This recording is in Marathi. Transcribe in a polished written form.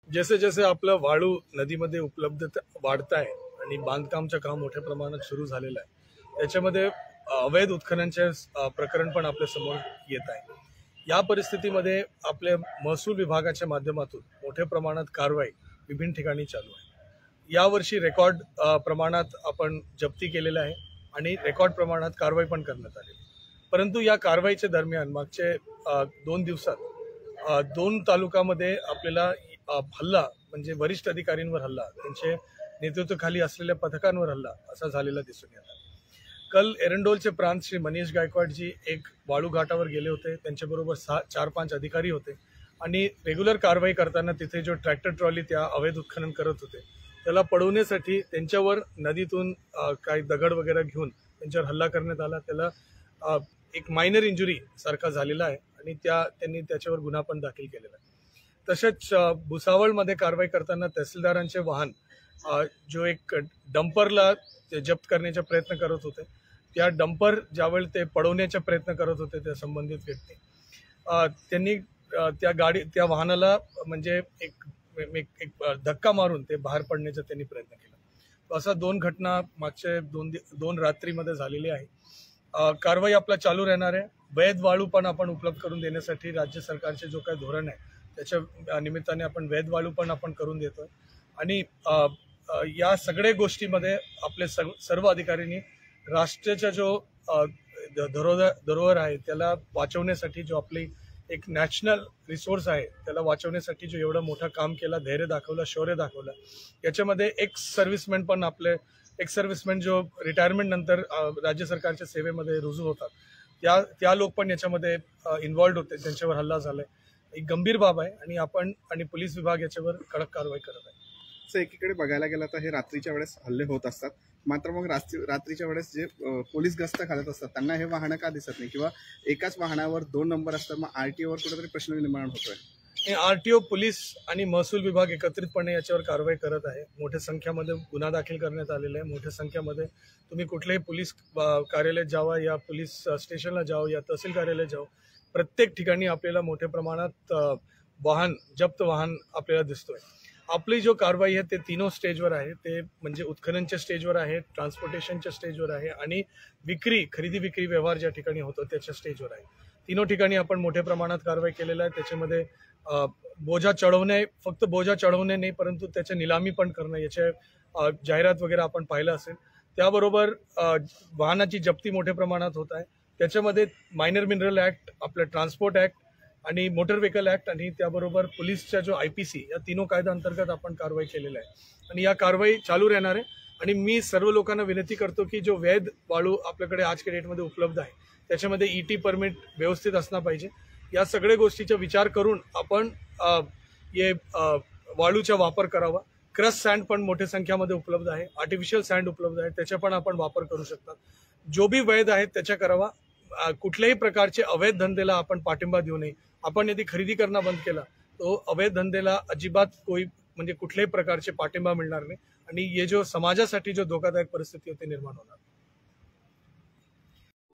जसे जसे आपलं वाळू नदीमध्ये उपलब्धता वाढत आहे आणि बांधकामचं काम मोठ्या प्रमाणात सुरू झालेलं आहे, त्याच्यामध्ये अवैध उत्खननचे प्रकरण पण आपल्या समोर येत आहे। या परिस्थितीमध्ये आपल्या महसूल विभागाच्या माध्यमातून मोठ्या प्रमाणात कारवाई विभिन्न ठिकाणी चालू आहे। यावर्षी रेकॉर्ड प्रमाणात आपण जप्ती केलेला आहे आणि रेकॉर्ड प्रमाणात कारवाई पण करण्यात आलेली आहे। परंतु या कारवाईच्या दरम्यान मागचे 2 दिवसात 2 तालुक्यामध्ये आपल्याला हल्ला म्हणजे वरिष्ठ अधिकाऱ्यांवर हल्ला, त्यांचे नेतृत्वाखाली असलेल्या पथकांवर हल्ला असा झालेला दिसून येत आहे। कल एरंडोलचे प्रांत श्री मनीष गायकवाड जी एक वाळू घाटावर गेले होते, त्यांच्याबरोबर 4-5 अधिकारी होते आणि रेग्युलर कारवाई करताना तिथे जो ट्रॅक्टर ट्रॉली त्या अवैध उत्खनन करत होते त्याला पळवण्यासाठी त्यांच्यावर नदीतून काही दगड वगैरे घेऊन त्यांच्यावर हल्ला करण्यात आला। त्याला एक मायनर इंजुरी सारखा झालेला आहे आणि त्यांनी त्याच्यावर गुन्हा पण दाखल केलेला आहे। तसेच भुसावळमध्ये कारवाई करताना तहसीलदारांचे वाहन जो एक डंपरला जप्त करण्याचा प्रयत्न करत होते, त्या डंपर ज्यावेळी ते पळवण्याचा प्रयत्न करत होते त्या संबंधित व्यक्ती, त्यांनी त्या वाहनाला म्हणजे एक धक्का मारून ते बाहेर पडण्याचा त्यांनी प्रयत्न केला। असा 2 घटना मागच्या 2 रात्रीमध्ये झालेली आहे। कारवाई आपला चालू राहणार आहे। वैध वाळू पण आपण उपलब्ध करून देण्यासाठी राज्य सरकारचे जो काही धोरण आहे त्याच्या निमित्ताने आपण वैध वाळू पण आपण करून देतोय आणि या सगळ्या गोष्टीमध्ये आपले सर्व अधिकाऱ्यांनी राष्ट्राचा जो धरोहर आहे त्याला वाचवण्यासाठी, जो आपली एक नॅशनल रिसोर्स आहे त्याला वाचवण्यासाठी जो एवढा मोठा काम केला, धैर्य दाखवलं, शौर्य दाखवलं, याच्यामध्ये एक्स सर्व्हिसमॅन जो रिटायरमेंट नंतर राज्य सरकारच्या सेवेमध्ये रुजू होतात त्या लोक पण याच्यामध्ये इन्व्हॉल्ड होते, त्यांच्यावर हल्ला झालाय। एक गंभीर बाब आहे आणि आपण आणि पोलीस विभाग याच्यावर कडक कारवाई करत आहे। सर, एकीकडे बघायला गेलं तर हे रात्रीच्या वेळेस हल्ले होत असतात, मात्र मग रात्रीच्या वेळेस जे पोलीस गस्त घालत असतात त्यांना हे वाहनं का दिसत नाही किंवा एकाच वाहनावर 2 नंबर असतात, मग आरटीओवर कुठेतरी प्रश्न निर्माण होतोय। आरटीओ, पोलीस आणि महसूल विभाग एकत्रितपणे याच्यावर कारवाई करत आहे। मोठ्या संख्येमध्ये गुन्हा दाखल करण्यात आलेला आहे। मोठ्या संख्येमध्ये तुम्ही कुठल्याही पोलीस कार्यालयात जावा या पोलीस स्टेशनला जाओ या तहसील कार्यालयात जाओ, प्रत्येक ठिकाणी आपल्याला मोठ्या प्रमाणात जप्त वाहन आपल्याला दिसतोय। आपली जो कारवाई आहे ते 3 स्टेजवर आहे, ते म्हणजे उत्खननच्या स्टेजवर आहे, ट्रान्सपोर्टेशनच्या स्टेजवर आहे आणि खरेदी विक्री व्यवहार ज्या ठिकाणी होतो त्याच्या स्टेजवर आहे। 3 ठिकाणी आपण मोठ्या प्रमाणात कारवाई केलेला आहे। त्याच्यामध्ये फक्त बोजा चढवणे नाही परंतु त्याची निलामी पण करणं, याच्या जाहिरात वगैरे आपण पाहिलं असेल, त्याबरोबर वाहनाची जप्ती मोठ्या प्रमाणात होत आहे। त्याच्यामध्ये मायनर मिनरल ऍक्ट, आपलं ट्रान्सपोर्ट ऍक्ट आणि मोटर व्हेकल ऍक्ट आणि त्याबरोबर पोलीसच्या जो IPC या 3 कायदा अंतर्गत आपण कारवाई केलेला आहे आणि या कारवाई चालू राहणार आहे। आणि मी सर्व लोकांना विनंती करतो की जो वैध वाळू आपल्याकडे आजच्या डेटमध्ये उपलब्ध आहे त्याच्यामध्ये ET परमिट व्यवस्थित असणं पाहिजे। या सगळ्या गोष्टीचा विचार करून आपण वाळूचा वापर करावा। क्रश सँड पण मोठ्या संख्येमध्ये उपलब्ध आहे, आर्टिफिशियल सँड उपलब्ध आहे, त्याचा पण आपण वापर करू शकतात। जो भी वैध आहे त्याचा करावा। कुठल्याही प्रकारचे अवैध धंदेला आपण पाठिंबा देऊ नये। आपण यदि खरेदी करणं बंद केला तो अवैध धंदेला अजिबात कुठल्याही प्रकारचे पाठिंबा मिळणार नाही आणि हे जो समाजासाठी जो धोकादायक परिस्थिती होती निर्माण होणार।